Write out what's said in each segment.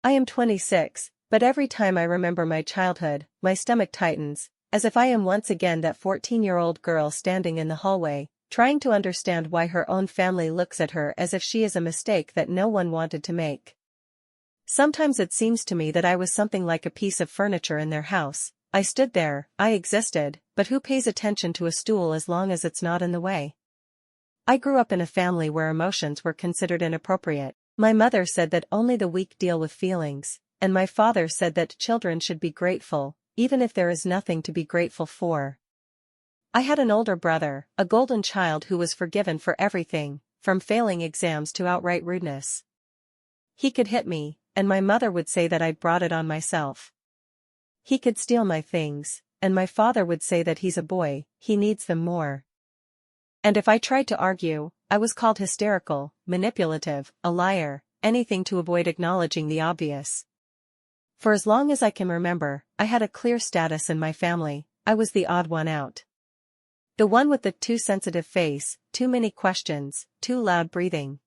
I am 26, but every time I remember my childhood, my stomach tightens, as if I am once again that 14-year-old girl standing in the hallway, trying to understand why her own family looks at her as if she is a mistake that no one wanted to make. Sometimes it seems to me that I was something like a piece of furniture in their house. I stood there, I existed, but who pays attention to a stool as long as it's not in the way? I grew up in a family where emotions were considered inappropriate. My mother said that only the weak deal with feelings, and my father said that children should be grateful, even if there is nothing to be grateful for. I had an older brother, a golden child who was forgiven for everything, from failing exams to outright rudeness. He could hit me, and my mother would say that I'd brought it on myself. He could steal my things, and my father would say that he's a boy, he needs them more. And if I tried to argue, I was called hysterical, manipulative, a liar, anything to avoid acknowledging the obvious. For as long as I can remember, I had a clear status in my family. I was the odd one out. The one with the too sensitive face, too many questions, too loud breathing.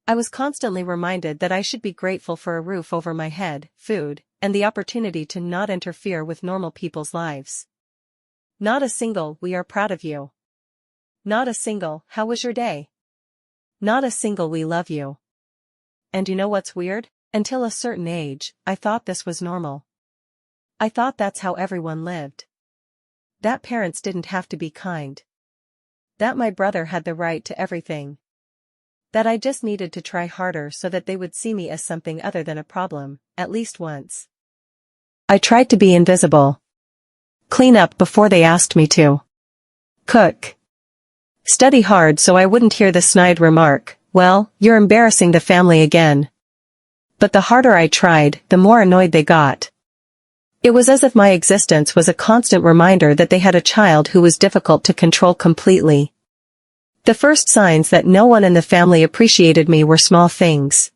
I was constantly reminded that I should be grateful for a roof over my head, food, and the opportunity to not interfere with normal people's lives. Not a single, "We are proud of you." Not a single, "How was your day?" Not a single, "We love you." And you know what's weird? Until a certain age, I thought this was normal. I thought that's how everyone lived. That parents didn't have to be kind. That my brother had the right to everything. That I just needed to try harder so that they would see me as something other than a problem, at least once. I tried to be invisible. Clean up before they asked me to. Cook. Study hard so I wouldn't hear the snide remark, "Well, you're embarrassing the family again." But the harder I tried, the more annoyed they got. It was as if my existence was a constant reminder that they had a child who was difficult to control completely. The first signs that no one in the family appreciated me were small things.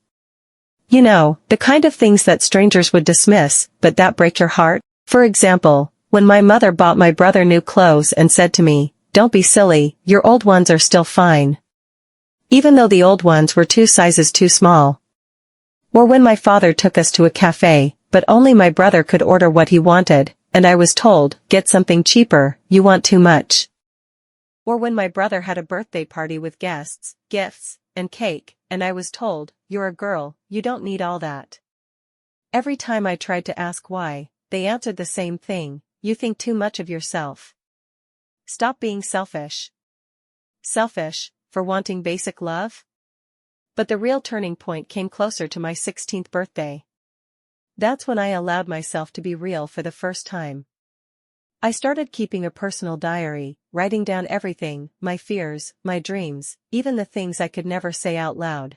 You know, the kind of things that strangers would dismiss, but that break your heart. For example, when my mother bought my brother new clothes and said to me, "Don't be silly, your old ones are still fine." Even though the old ones were 2 sizes too small. Or when my father took us to a cafe, but only my brother could order what he wanted, and I was told, "Get something cheaper, you want too much." Or when my brother had a birthday party with guests, gifts, and cake, and I was told, "You're a girl, you don't need all that." Every time I tried to ask why, they answered the same thing, "You think too much of yourself. Stop being selfish." Selfish, for wanting basic love? But the real turning point came closer to my 16th birthday. That's when I allowed myself to be real for the first time. I started keeping a personal diary, writing down everything, my fears, my dreams, even the things I could never say out loud.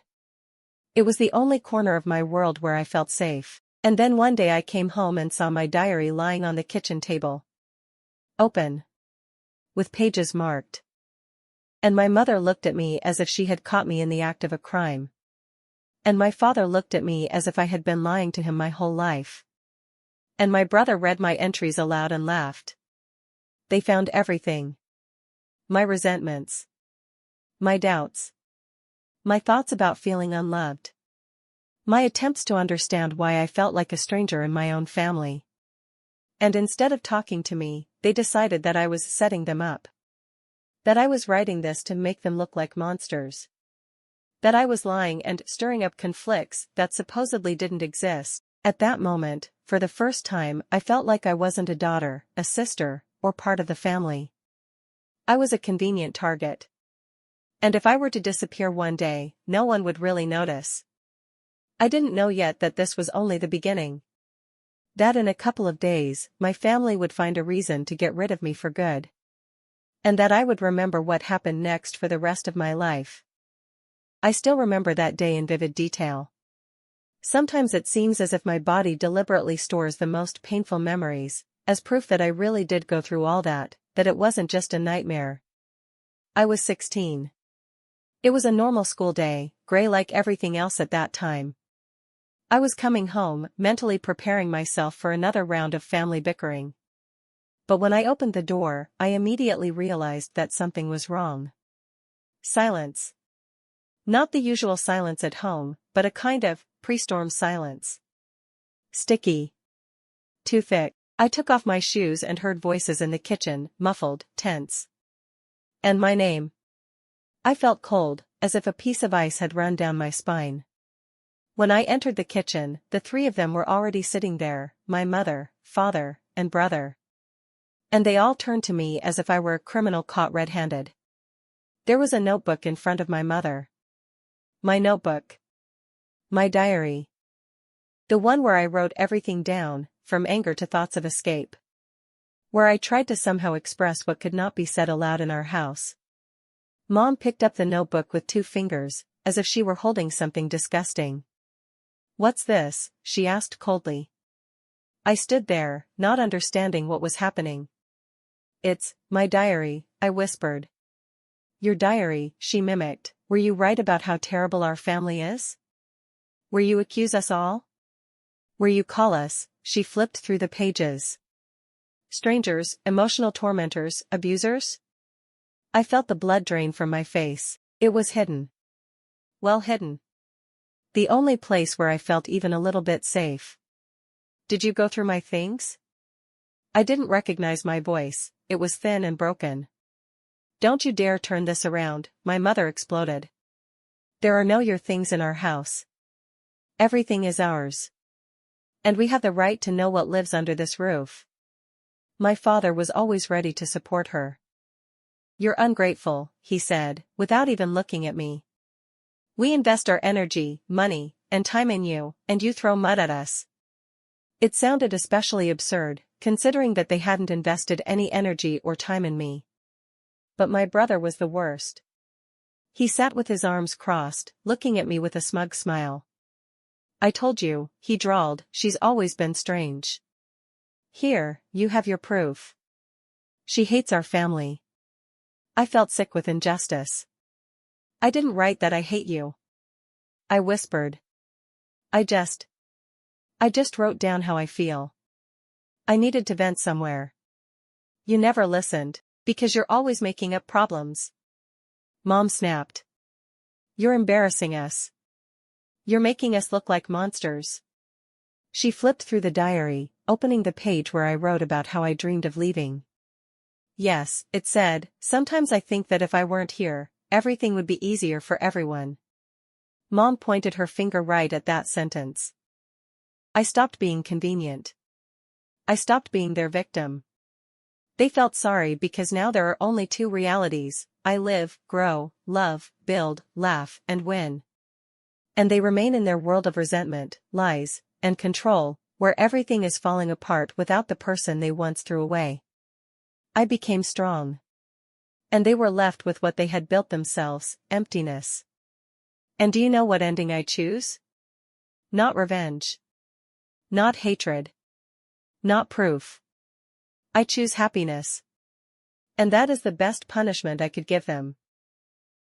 It was the only corner of my world where I felt safe. And then one day I came home and saw my diary lying on the kitchen table. Open. With pages marked. And my mother looked at me as if she had caught me in the act of a crime. And my father looked at me as if I had been lying to him my whole life. And my brother read my entries aloud and laughed. They found everything. My resentments. My doubts. My thoughts about feeling unloved. My attempts to understand why I felt like a stranger in my own family. And instead of talking to me, they decided that I was setting them up. That I was writing this to make them look like monsters. That I was lying and stirring up conflicts that supposedly didn't exist. At that moment, for the first time, I felt like I wasn't a daughter, a sister, or part of the family. I was a convenient target. And if I were to disappear one day, no one would really notice. I didn't know yet that this was only the beginning. That in a couple of days, my family would find a reason to get rid of me for good. And that I would remember what happened next for the rest of my life. I still remember that day in vivid detail. Sometimes it seems as if my body deliberately stores the most painful memories, as proof that I really did go through all that it wasn't just a nightmare. I was 16. It was a normal school day, gray like everything else at that time. I was coming home, mentally preparing myself for another round of family bickering. But when I opened the door, I immediately realized that something was wrong. Silence. Not the usual silence at home, but a kind of pre-storm silence. Sticky. Too thick. I took off my shoes and heard voices in the kitchen, muffled, tense. And my name. I felt cold, as if a piece of ice had run down my spine. When I entered the kitchen, the three of them were already sitting there, my mother, father, and brother. And they all turned to me as if I were a criminal caught red-handed. There was a notebook in front of my mother. My notebook. My diary. The one where I wrote everything down, from anger to thoughts of escape. Where I tried to somehow express what could not be said aloud in our house. Mom picked up the notebook with 2 fingers, as if she were holding something disgusting. "What's this?" she asked coldly. I stood there, not understanding what was happening. "It's my diary," I whispered. "Your diary," she mimicked. "Where you write about how terrible our family is? Where you accuse us all? Where you call us," she flipped through the pages, "strangers, emotional tormentors, abusers?" I felt the blood drain from my face. It was hidden. Well hidden. The only place where I felt even a little bit safe. "Did you go through my things?" I didn't recognize my voice, it was thin and broken. "Don't you dare turn this around," my mother exploded. "There are no your things in our house. Everything is ours. And we have the right to know what lives under this roof." My father was always ready to support her. "You're ungrateful," he said, without even looking at me. "We invest our energy, money, and time in you, and you throw mud at us." It sounded especially absurd, considering that they hadn't invested any energy or time in me. But my brother was the worst. He sat with his arms crossed, looking at me with a smug smile. "I told you," he drawled, "she's always been strange. Here, you have your proof. She hates our family." I felt sick with injustice. "I didn't write that I hate you," I whispered. I just wrote down how I feel. I needed to vent somewhere." "You never listened, because you're always making up problems," Mom snapped. "You're embarrassing us. You're making us look like monsters." She flipped through the diary, opening the page where I wrote about how I dreamed of leaving. "Yes," it said, "sometimes I think that if I weren't here, everything would be easier for everyone." Mom pointed her finger right at that sentence. I stopped being convenient. I stopped being their victim. They felt sorry because now there are only 2 realities: I live, grow, love, build, laugh, and win. And they remain in their world of resentment, lies, and control, where everything is falling apart without the person they once threw away. I became strong. And they were left with what they had built themselves, emptiness. And do you know what ending I choose? Not revenge. Not hatred. Not proof. I choose happiness. And that is the best punishment I could give them.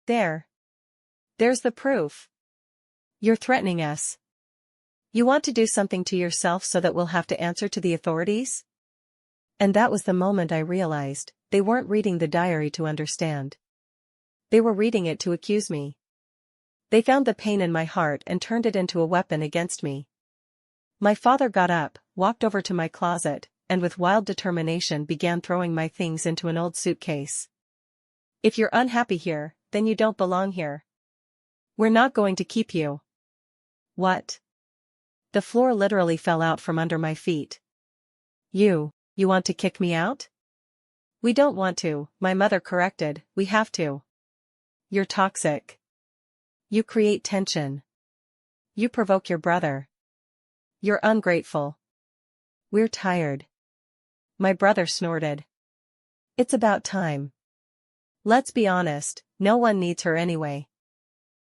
There. There's the proof. You're threatening us. You want to do something to yourself so that we'll have to answer to the authorities? And that was the moment I realized, they weren't reading the diary to understand. They were reading it to accuse me. They found the pain in my heart and turned it into a weapon against me. My father got up, walked over to my closet, and with wild determination began throwing my things into an old suitcase. "If you're unhappy here, then you don't belong here. We're not going to keep you." "What?" The floor literally fell out from under my feet. You want to kick me out?" "We don't want to," my mother corrected, "we have to. You're toxic. You create tension. You provoke your brother. You're ungrateful. We're tired." My brother snorted. "It's about time. Let's be honest, no one needs her anyway."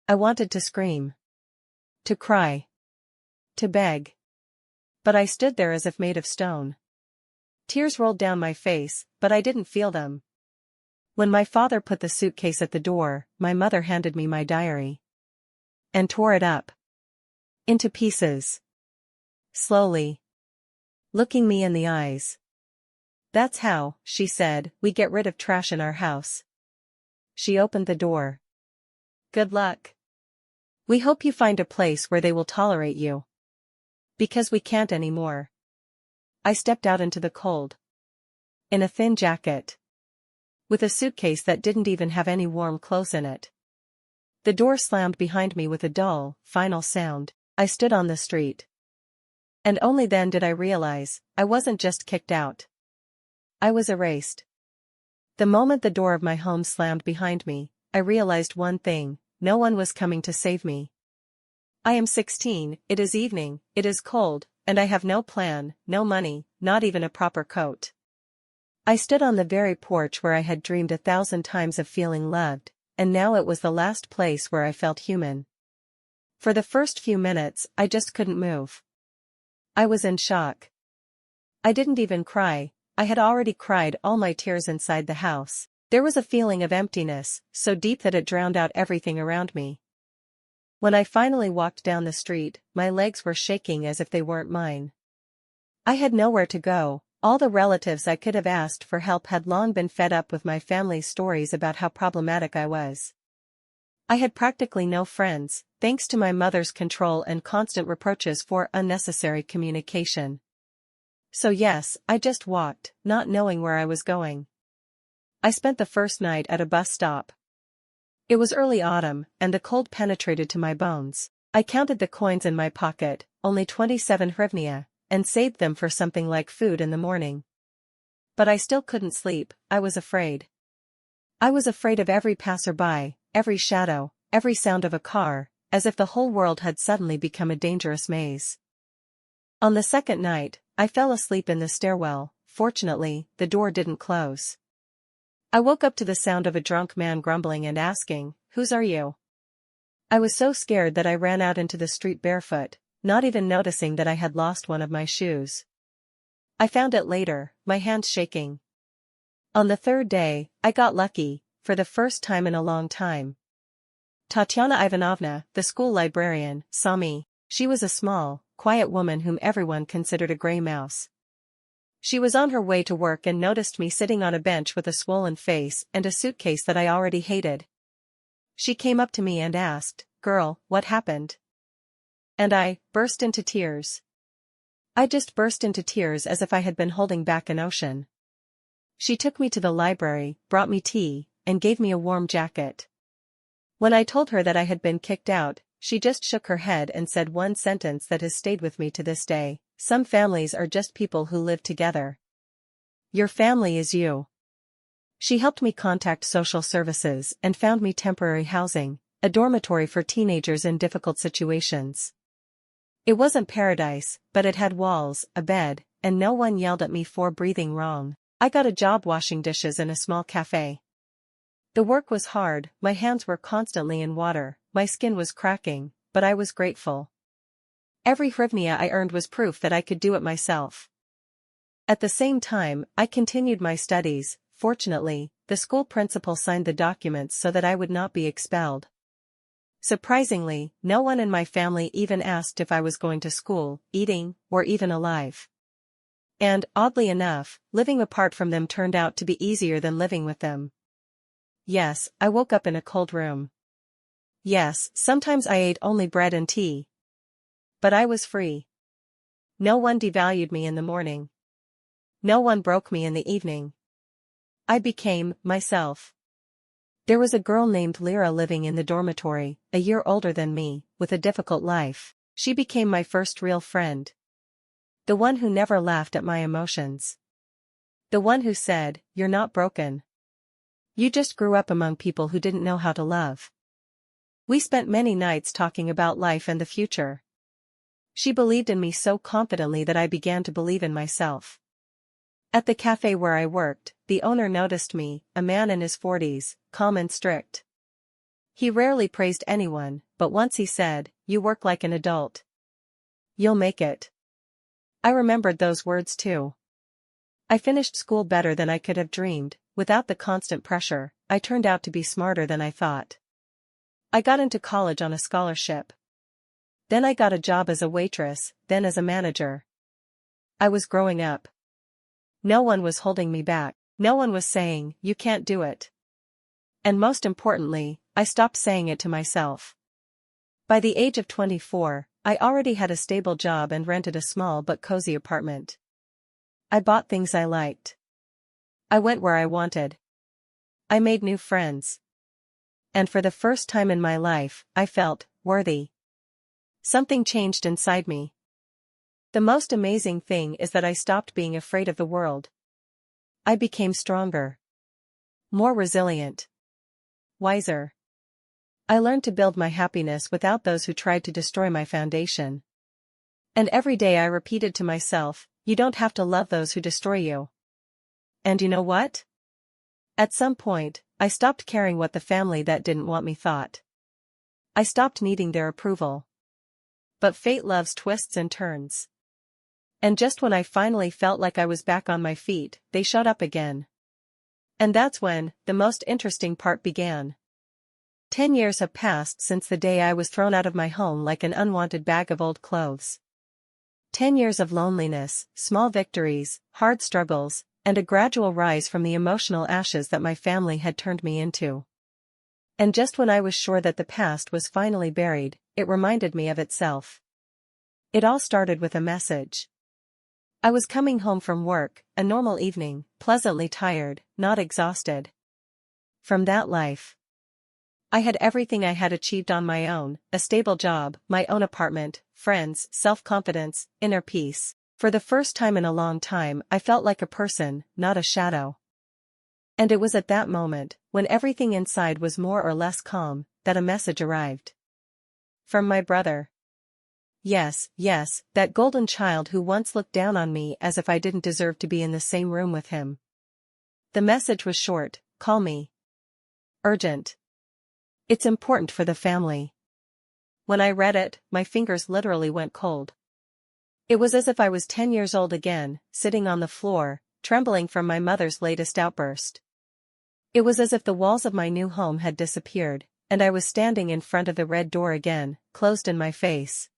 I wanted to scream. To cry. To beg. But I stood there as if made of stone. Tears rolled down my face, but I didn't feel them. When my father put the suitcase at the door, my mother handed me my diary. And tore it up. Into pieces. Slowly. Looking me in the eyes. "That's how," she said, "we get rid of trash in our house." She opened the door. "Good luck. We hope you find a place where they will tolerate you." Because we can't anymore. I stepped out into the cold. In a thin jacket. With a suitcase that didn't even have any warm clothes in it. The door slammed behind me with a dull, final sound. I stood on the street. And only then did I realize, I wasn't just kicked out. I was erased. The moment the door of my home slammed behind me, I realized one thing: no one was coming to save me. I am 16, it is evening, it is cold, and I have no plan, no money, not even a proper coat. I stood on the very porch where I had dreamed 1,000 times of feeling loved, and now it was the last place where I felt human. For the first few minutes, I just couldn't move. I was in shock. I didn't even cry. I had already cried all my tears inside the house. There was a feeling of emptiness, so deep that it drowned out everything around me. When I finally walked down the street, my legs were shaking as if they weren't mine. I had nowhere to go. All the relatives I could have asked for help had long been fed up with my family's stories about how problematic I was. I had practically no friends, thanks to my mother's control and constant reproaches for unnecessary communication. So yes, I just walked, not knowing where I was going. I spent the first night at a bus stop. It was early autumn, and the cold penetrated to my bones. I counted the coins in my pocket, only 27 hryvnia, and saved them for something like food in the morning. But I still couldn't sleep. I was afraid. I was afraid of every passerby, every shadow, every sound of a car, as if the whole world had suddenly become a dangerous maze. On the second night, I fell asleep in the stairwell. Fortunately, the door didn't close. I woke up to the sound of a drunk man grumbling and asking, "Whose are you?" I was so scared that I ran out into the street barefoot, not even noticing that I had lost one of my shoes. I found it later, my hands shaking. On the third day, I got lucky, for the first time in a long time. Tatiana Ivanovna, the school librarian, saw me. She was a small, quiet woman whom everyone considered a gray mouse. She was on her way to work and noticed me sitting on a bench with a swollen face and a suitcase that I already hated. She came up to me and asked, "Girl, what happened?" And I burst into tears. I just burst into tears as if I had been holding back an ocean. She took me to the library, brought me tea, and gave me a warm jacket. When I told her that I had been kicked out, she just shook her head and said one sentence that has stayed with me to this day: "Some families are just people who live together. Your family is you." She helped me contact social services and found me temporary housing, a dormitory for teenagers in difficult situations. It wasn't paradise, but it had walls, a bed, and no one yelled at me for breathing wrong. I got a job washing dishes in a small cafe. The work was hard, my hands were constantly in water, my skin was cracking, but I was grateful. Every hryvnia I earned was proof that I could do it myself. At the same time, I continued my studies. Fortunately, the school principal signed the documents so that I would not be expelled. Surprisingly, no one in my family even asked if I was going to school, eating, or even alive. And, oddly enough, living apart from them turned out to be easier than living with them. Yes, I woke up in a cold room. Yes, sometimes I ate only bread and tea. But I was free. No one devalued me in the morning. No one broke me in the evening. I became myself. There was a girl named Lyra living in the dormitory, a year older than me, with a difficult life. She became my first real friend. The one who never laughed at my emotions. The one who said, "You're not broken. You just grew up among people who didn't know how to love." We spent many nights talking about life and the future. She believed in me so confidently that I began to believe in myself. At the cafe where I worked, the owner noticed me, a man in his 40s, calm and strict. He rarely praised anyone, but once he said, "You work like an adult. You'll make it." I remembered those words too. I finished school better than I could have dreamed. Without the constant pressure, I turned out to be smarter than I thought. I got into college on a scholarship. Then I got a job as a waitress, then as a manager. I was growing up. No one was holding me back. No one was saying, "You can't do it." And most importantly, I stopped saying it to myself. By the age of 24, I already had a stable job and rented a small but cozy apartment. I bought things I liked. I went where I wanted. I made new friends. And for the first time in my life, I felt worthy. Something changed inside me. The most amazing thing is that I stopped being afraid of the world. I became stronger. More resilient. Wiser. I learned to build my happiness without those who tried to destroy my foundation. And every day I repeated to myself, you don't have to love those who destroy you. And you know what? At some point, I stopped caring what the family that didn't want me thought. I stopped needing their approval. But fate loves twists and turns. And just when I finally felt like I was back on my feet, they showed up again. And that's when the most interesting part began. 10 years have passed since the day I was thrown out of my home like an unwanted bag of old clothes. 10 years of loneliness, small victories, hard struggles, and a gradual rise from the emotional ashes that my family had turned me into. And just when I was sure that the past was finally buried, it reminded me of itself. It all started with a message. I was coming home from work, a normal evening, pleasantly tired, not exhausted. From that life. I had everything I had achieved on my own, a stable job, my own apartment, friends, self-confidence, inner peace. For the first time in a long time, I felt like a person, not a shadow. And it was at that moment, when everything inside was more or less calm, that a message arrived. From my brother. Yes, that golden child who once looked down on me as if I didn't deserve to be in the same room with him. The message was short, call me. Urgent. It's important for the family. When I read it, my fingers literally went cold. It was as if I was 10 years old again, sitting on the floor, trembling from my mother's latest outburst. It was as if the walls of my new home had disappeared, and I was standing in front of the red door again, closed in my face.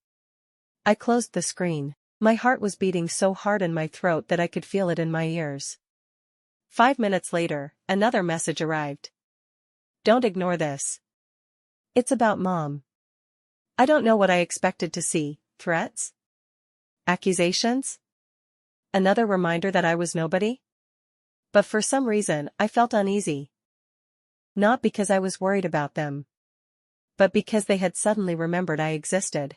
I closed the screen. My heart was beating so hard in my throat that I could feel it in my ears. 5 minutes later, another message arrived. Don't ignore this. It's about Mom. I don't know what I expected to see, threats? Accusations? Another reminder that I was nobody? But for some reason, I felt uneasy. Not because I was worried about them. But because they had suddenly remembered I existed.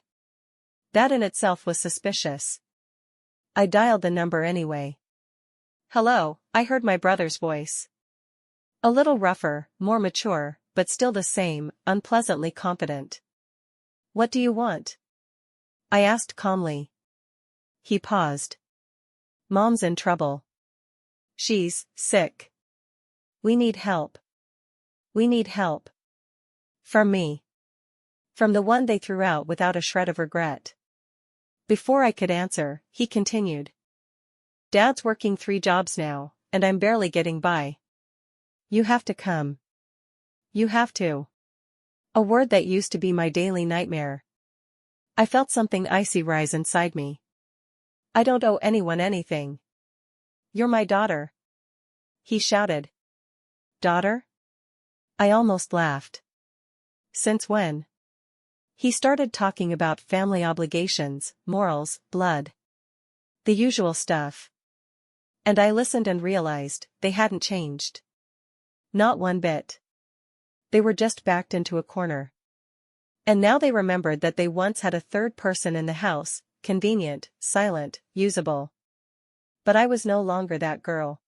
That in itself was suspicious. I dialed the number anyway. Hello, I heard my brother's voice. A little rougher, more mature, but still the same, unpleasantly confident. What do you want? I asked calmly. He paused. Mom's in trouble. She's sick. We need help. We need help. From me. From the one they threw out without a shred of regret. Before I could answer, he continued. Dad's working 3 jobs now, and I'm barely getting by. You have to come. You have to. A word that used to be my daily nightmare. I felt something icy rise inside me. I don't owe anyone anything. You're my daughter. He shouted. Daughter? I almost laughed. Since when? He started talking about family obligations, morals, blood. The usual stuff. And I listened and realized they hadn't changed. Not one bit. They were just backed into a corner. And now they remembered that they once had a third person in the house, convenient, silent, usable. But I was no longer that girl.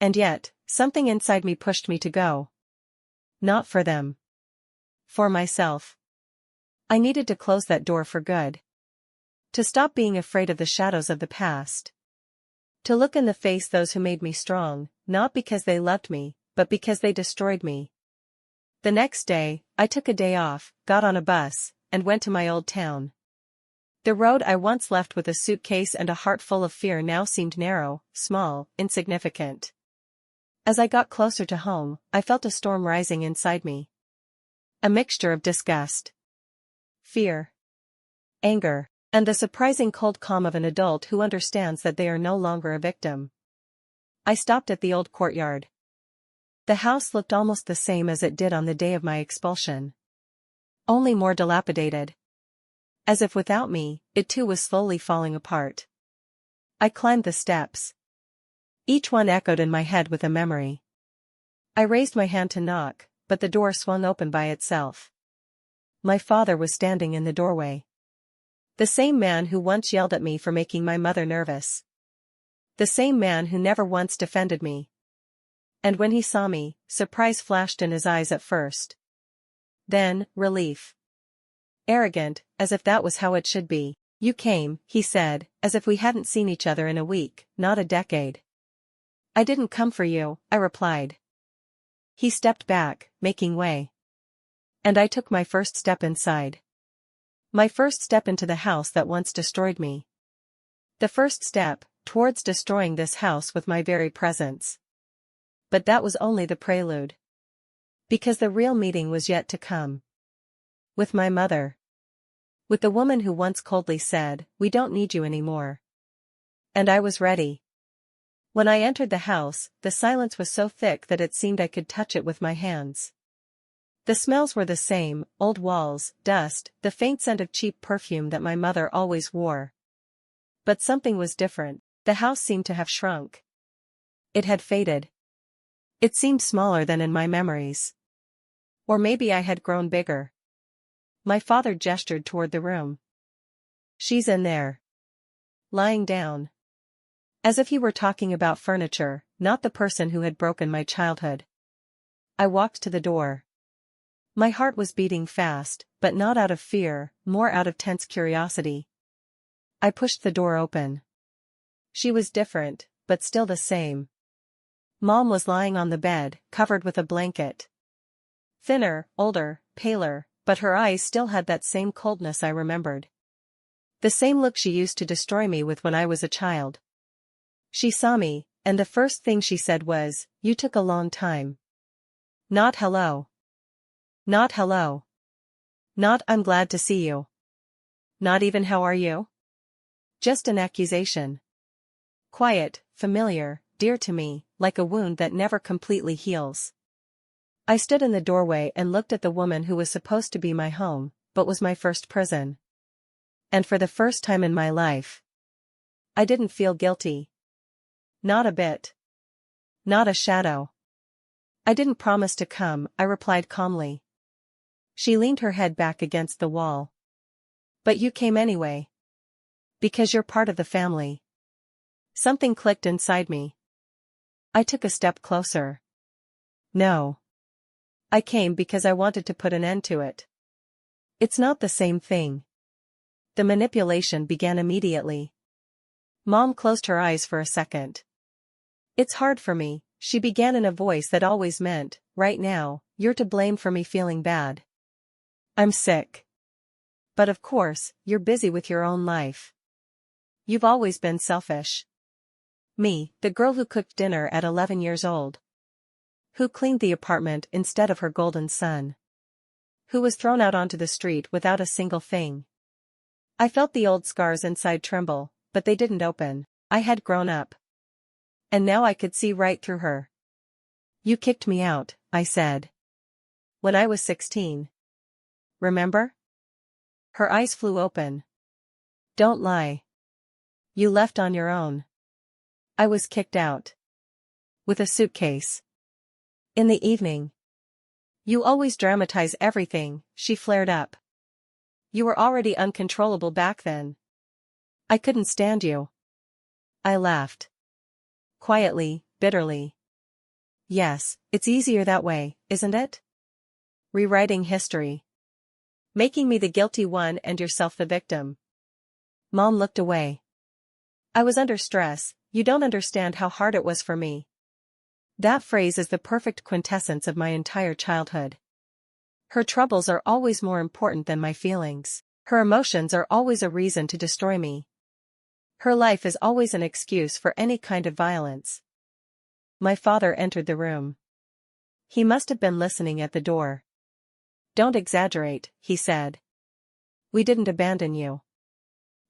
And yet, something inside me pushed me to go. Not for them. For myself. I needed to close that door for good. To stop being afraid of the shadows of the past. To look in the face those who made me strong, not because they loved me, but because they destroyed me. The next day, I took a day off, got on a bus, and went to my old town. The road I once left with a suitcase and a heart full of fear now seemed narrow, small, insignificant. As I got closer to home, I felt a storm rising inside me. A mixture of disgust, fear, anger, and the surprising cold calm of an adult who understands that they are no longer a victim. I stopped at the old courtyard. The house looked almost the same as it did on the day of my expulsion. Only more dilapidated. As if without me, it too was slowly falling apart. I climbed the steps. Each one echoed in my head with a memory. I raised my hand to knock, but the door swung open by itself. My father was standing in the doorway. The same man who once yelled at me for making my mother nervous. The same man who never once defended me. And when he saw me, surprise flashed in his eyes at first. Then, relief. Arrogant, as if that was how it should be. "You came," he said, as if we hadn't seen each other in a week, not a decade. "I didn't come for you," I replied. He stepped back, making way. And I took my first step inside. My first step into the house that once destroyed me. The first step towards destroying this house with my very presence. But that was only the prelude. Because the real meeting was yet to come. With my mother. With the woman who once coldly said, "We don't need you anymore." And I was ready. When I entered the house, the silence was so thick that it seemed I could touch it with my hands. The smells were the same, old walls, dust, the faint scent of cheap perfume that my mother always wore. But something was different. The house seemed to have shrunk. It had faded. It seemed smaller than in my memories. Or maybe I had grown bigger. My father gestured toward the room. "She's in there. Lying down." As if he were talking about furniture, not the person who had broken my childhood. I walked to the door. My heart was beating fast, but not out of fear, more out of tense curiosity. I pushed the door open. She was different, but still the same. Mom was lying on the bed, covered with a blanket. Thinner, older, paler, but her eyes still had that same coldness I remembered. The same look she used to destroy me with when I was a child. She saw me, and the first thing she said was, "You took a long time." Not hello. Not hello. Not "I'm glad to see you." Not even "How are you?" Just an accusation. Quiet, familiar, dear to me, like a wound that never completely heals. I stood in the doorway and looked at the woman who was supposed to be my home, but was my first prison. And for the first time in my life, I didn't feel guilty. Not a bit. Not a shadow. "I didn't promise to come," I replied calmly. She leaned her head back against the wall. "But you came anyway. Because you're part of the family." Something clicked inside me. I took a step closer. "No. I came because I wanted to put an end to it." "It's not the same thing." The manipulation began immediately. Mom closed her eyes for a second. "It's hard for me," she began in a voice that always meant, "Right now, you're to blame for me feeling bad. I'm sick. But of course, you're busy with your own life. You've always been selfish. Me, the girl who cooked dinner at 11 years old. Who cleaned the apartment instead of her golden son. Who was thrown out onto the street without a single thing." I felt the old scars inside tremble, but they didn't open. I had grown up. And now I could see right through her. "You kicked me out," I said. "When I was 16. Remember?" Her eyes flew open. "Don't lie. You left on your own." "I was kicked out. With a suitcase. In the evening." "You always dramatize everything," she flared up. "You were already uncontrollable back then. I couldn't stand you." I laughed. Quietly, bitterly. "Yes, it's easier that way, isn't it? Rewriting history. Making me the guilty one and yourself the victim." Mom looked away. "I was under stress. You don't understand how hard it was for me." That phrase is the perfect quintessence of my entire childhood. Her troubles are always more important than my feelings. Her emotions are always a reason to destroy me. Her life is always an excuse for any kind of violence. My father entered the room. He must have been listening at the door. "Don't exaggerate," he said. "We didn't abandon you.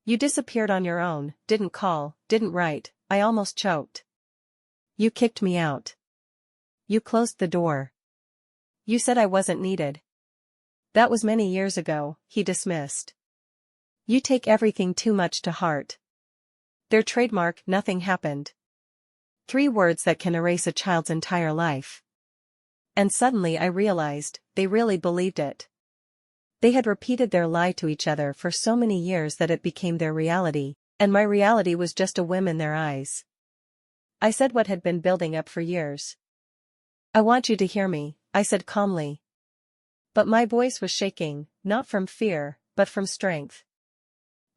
You disappeared on your own, didn't call, didn't write." I almost choked. "You kicked me out. You closed the door. You said I wasn't needed." "That was many years ago," he dismissed. You take everything too much to heart. Their trademark, nothing happened. 3 words that can erase a child's entire life. And suddenly I realized, they really believed it. They had repeated their lie to each other for so many years that it became their reality, and my reality was just a whim in their eyes. I said what had been building up for years. I want you to hear me, I said calmly. But my voice was shaking, not from fear, but from strength.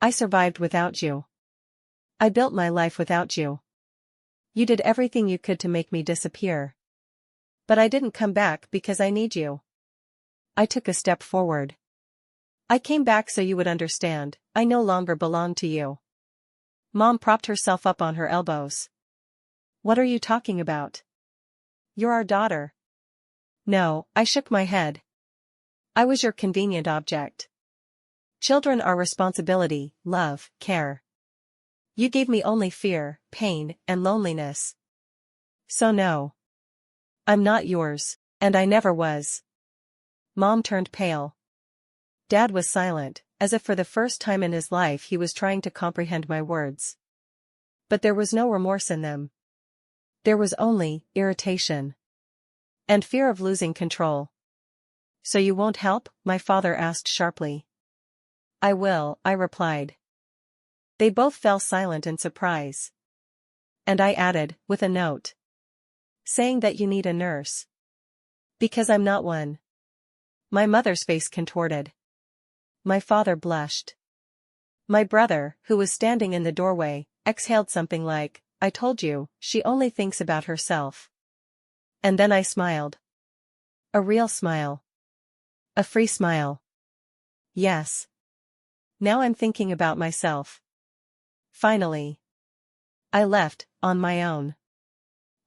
I survived without you. I built my life without you. You did everything you could to make me disappear. But I didn't come back because I need you. I took a step forward. I came back so you would understand, I no longer belong to you. Mom propped herself up on her elbows. What are you talking about? You're our daughter. No, I shook my head. I was your convenient object. Children are responsibility, love, care. You gave me only fear, pain, and loneliness. So no. I'm not yours, and I never was. Mom turned pale. Dad was silent, as if for the first time in his life he was trying to comprehend my words. But there was no remorse in them. There was only irritation. And fear of losing control. So you won't help? My father asked sharply. I will, I replied. They both fell silent in surprise. And I added, with a note. Saying that you need a nurse. Because I'm not one. My mother's face contorted. My father blushed. My brother, who was standing in the doorway, exhaled something like, I told you, she only thinks about herself. And then I smiled. A real smile. A free smile. Yes. Now I'm thinking about myself. Finally. I left, on my own.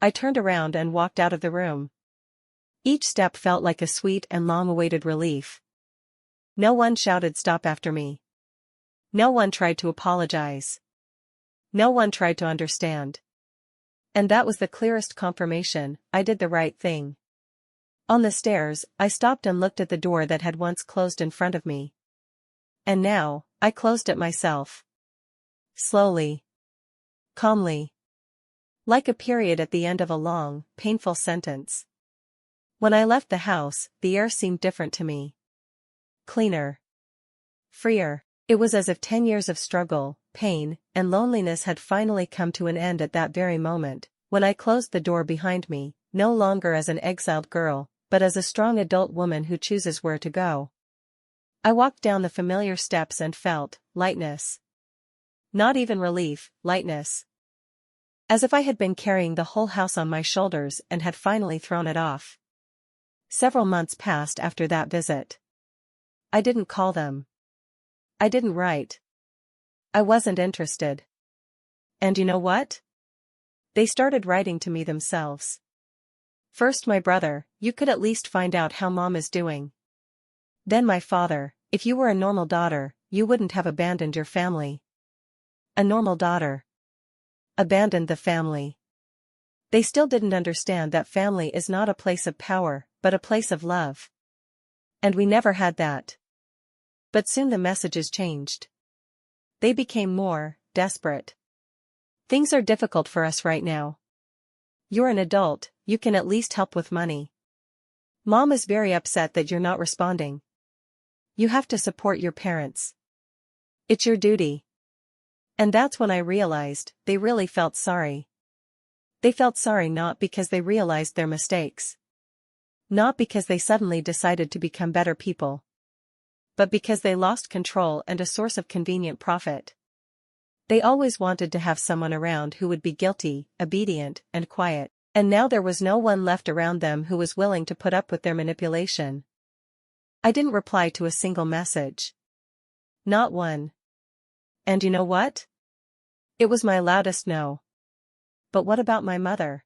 I turned around and walked out of the room. Each step felt like a sweet and long-awaited relief. No one shouted stop after me. No one tried to apologize. No one tried to understand. And that was the clearest confirmation, I did the right thing. On the stairs, I stopped and looked at the door that had once closed in front of me. And now, I closed it myself. Slowly. Calmly. Like a period at the end of a long, painful sentence. When I left the house, the air seemed different to me. Cleaner. Freer. It was as if 10 years of struggle, pain, and loneliness had finally come to an end at that very moment, when I closed the door behind me, no longer as an exiled girl, but as a strong adult woman who chooses where to go. I walked down the familiar steps and felt lightness. Not even relief, lightness. As if I had been carrying the whole house on my shoulders and had finally thrown it off. Several months passed after that visit. I didn't call them. I didn't write. I wasn't interested. And you know what? They started writing to me themselves. First my brother, you could at least find out how Mom is doing. Then my father, if you were a normal daughter, you wouldn't have abandoned your family. A normal daughter. Abandoned the family. They still didn't understand that family is not a place of power, but a place of love. And we never had that. But soon the messages changed. They became more desperate. Things are difficult for us right now. You're an adult, you can at least help with money. Mom is very upset that you're not responding. You have to support your parents. It's your duty. And that's when I realized, they really felt sorry. They felt sorry not because they realized their mistakes. Not because they suddenly decided to become better people. But because they lost control and a source of convenient profit. They always wanted to have someone around who would be guilty, obedient, and quiet, and now there was no one left around them who was willing to put up with their manipulation. I didn't reply to a single message. Not one. And you know what? It was my loudest no. But what about my mother?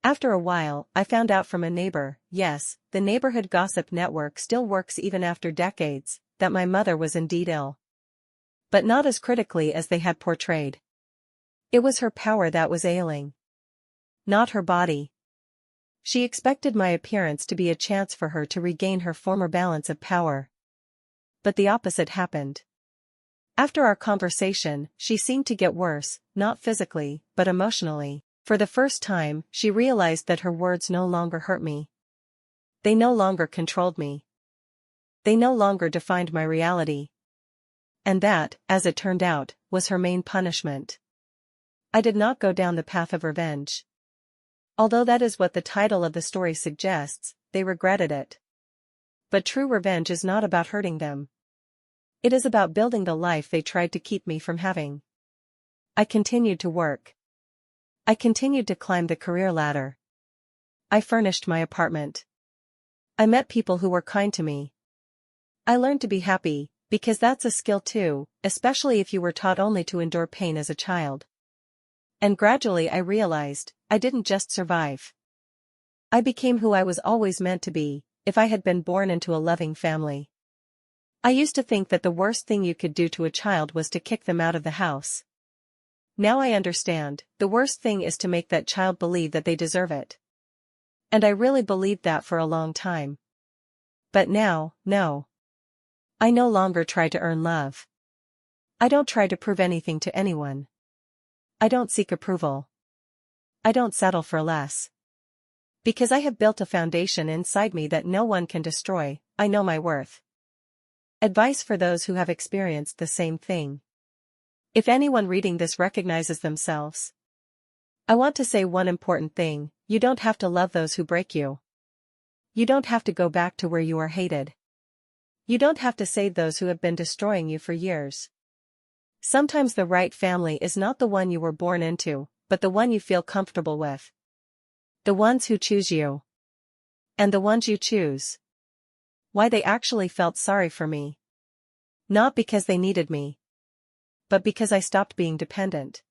After a while, I found out from a neighbor, yes, the neighborhood gossip network still works even after decades, that my mother was indeed ill. But not as critically as they had portrayed. It was her power that was ailing. Not her body. She expected my appearance to be a chance for her to regain her former balance of power. But the opposite happened. After our conversation, she seemed to get worse, not physically, but emotionally. For the first time, she realized that her words no longer hurt me. They no longer controlled me. They no longer defined my reality. And that, as it turned out, was her main punishment. I did not go down the path of revenge. Although that is what the title of the story suggests, they regretted it. But true revenge is not about hurting them. It is about building the life they tried to keep me from having. I continued to work. I continued to climb the career ladder. I furnished my apartment. I met people who were kind to me. I learned to be happy, because that's a skill too, especially if you were taught only to endure pain as a child. And gradually I realized, I didn't just survive. I became who I was always meant to be, if I had been born into a loving family. I used to think that the worst thing you could do to a child was to kick them out of the house. Now I understand, the worst thing is to make that child believe that they deserve it. And I really believed that for a long time. But now, no. I no longer try to earn love. I don't try to prove anything to anyone. I don't seek approval. I don't settle for less. Because I have built a foundation inside me that no one can destroy, I know my worth. Advice for those who have experienced the same thing. If anyone reading this recognizes themselves, I want to say one important thing: you don't have to love those who break you. You don't have to go back to where you are hated. You don't have to save those who have been destroying you for years. Sometimes the right family is not the one you were born into, but the one you feel comfortable with. The ones who choose you. And the ones you choose. Why they actually felt sorry for me. Not because they needed me. But because I stopped being dependent.